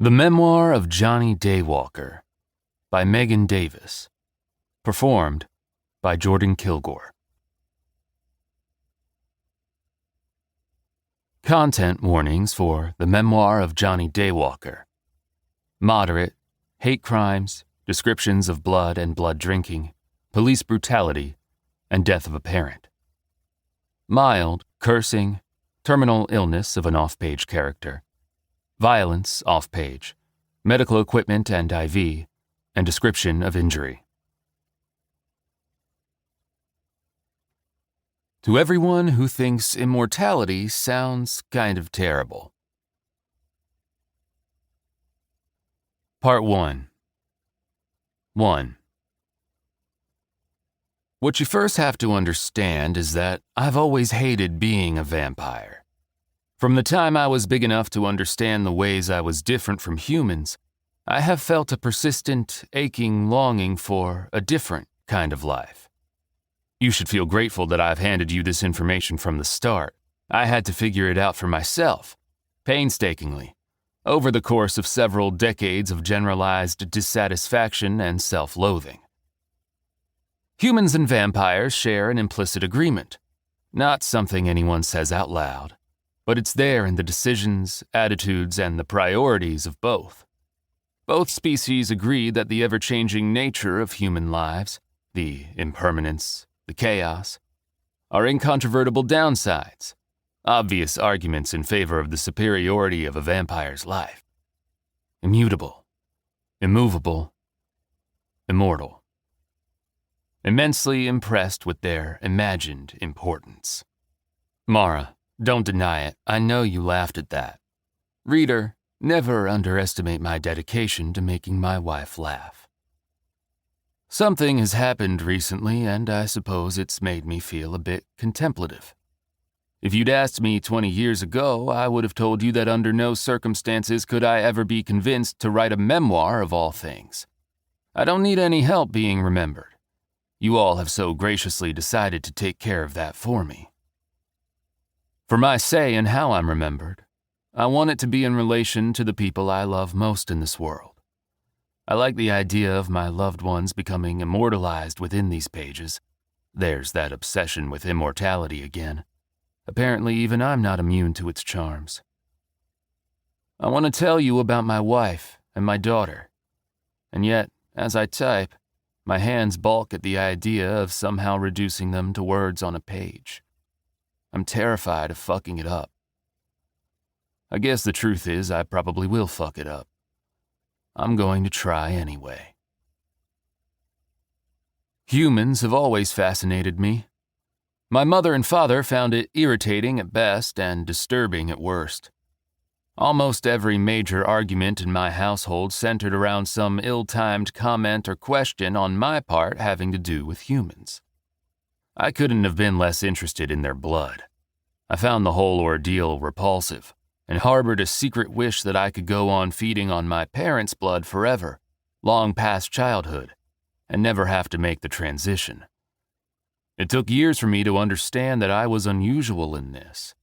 The Memoir of Johnny DayWalker by Meghan Davis. Performed by Jordan Kilgore. Content warnings for The Memoir of Johnny DayWalker. Moderate, hate crimes, descriptions of blood and blood drinking, police brutality, and death of a parent. Mild, cursing, terminal illness of an off-page character. Violence off-page, medical equipment and IV, and description of injury. To everyone who thinks immortality sounds kind of terrible. Part 1. 1. What you first have to understand is that I've always hated being a vampire. From the time I was big enough to understand the ways I was different from humans, I have felt a persistent, aching longing for a different kind of life. You should feel grateful that I've handed you this information from the start. I had to figure it out for myself, painstakingly, over the course of several decades of generalized dissatisfaction and self-loathing. Humans and vampires share an implicit agreement, not something anyone says out loud. But it's there in the decisions, attitudes, and the priorities of both. Both species agree that the ever-changing nature of human lives, the impermanence, the chaos, are incontrovertible downsides, obvious arguments in favor of the superiority of a vampire's life. Immutable, immovable, immortal. Immensely impressed with their imagined importance. Mara, don't deny it, I know you laughed at that. Reader, never underestimate my dedication to making my wife laugh. Something has happened recently, and I suppose it's made me feel a bit contemplative. If you'd asked me 20 years ago, I would have told you that under no circumstances could I ever be convinced to write a memoir of all things. I don't need any help being remembered. You all have so graciously decided to take care of that for me. For my say in how I'm remembered, I want it to be in relation to the people I love most in this world. I like the idea of my loved ones becoming immortalized within these pages. There's that obsession with immortality again. Apparently even I'm not immune to its charms. I want to tell you about my wife and my daughter. And yet, as I type, my hands balk at the idea of somehow reducing them to words on a page. I'm terrified of fucking it up. I guess the truth is I probably will fuck it up. I'm going to try anyway. Humans have always fascinated me. My mother and father found it irritating at best and disturbing at worst. Almost every major argument in my household centered around some ill-timed comment or question on my part having to do with humans. I couldn't have been less interested in their blood. I found the whole ordeal repulsive and harbored a secret wish that I could go on feeding on my parents' blood forever, long past childhood, and never have to make the transition. It took years for me to understand that I was unusual in this,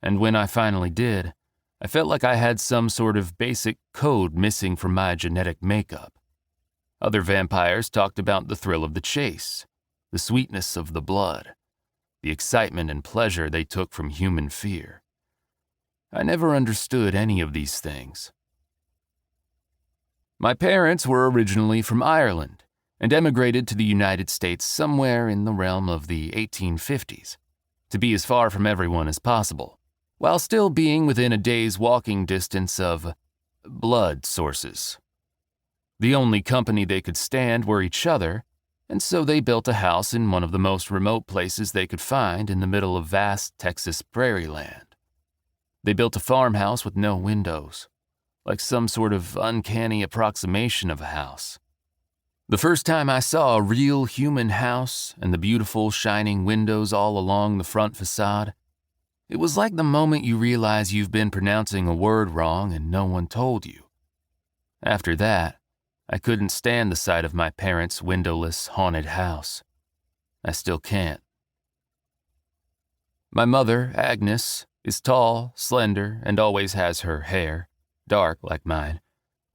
and when I finally did, I felt like I had some sort of basic code missing from my genetic makeup. Other vampires talked about the thrill of the chase, the sweetness of the blood, the excitement and pleasure they took from human fear. I never understood any of these things. My parents were originally from Ireland and emigrated to the United States somewhere in the realm of the 1850s, to be as far from everyone as possible, while still being within a day's walking distance of blood sources. The only company they could stand were each other, and so they built a house in one of the most remote places they could find in the middle of vast Texas prairie land. They built a farmhouse with no windows, like some sort of uncanny approximation of a house. The first time I saw a real human house and the beautiful shining windows all along the front facade, it was like the moment you realize you've been pronouncing a word wrong and no one told you. After that, I couldn't stand the sight of my parents' windowless, haunted house. I still can't. My mother, Agnes, is tall, slender, and always has her hair, dark like mine,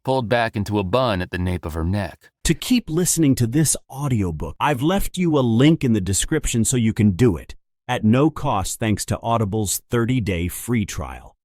pulled back into a bun at the nape of her neck. To keep listening to this audiobook, I've left you a link in the description so you can do it, at no cost thanks to Audible's 30-day free trial.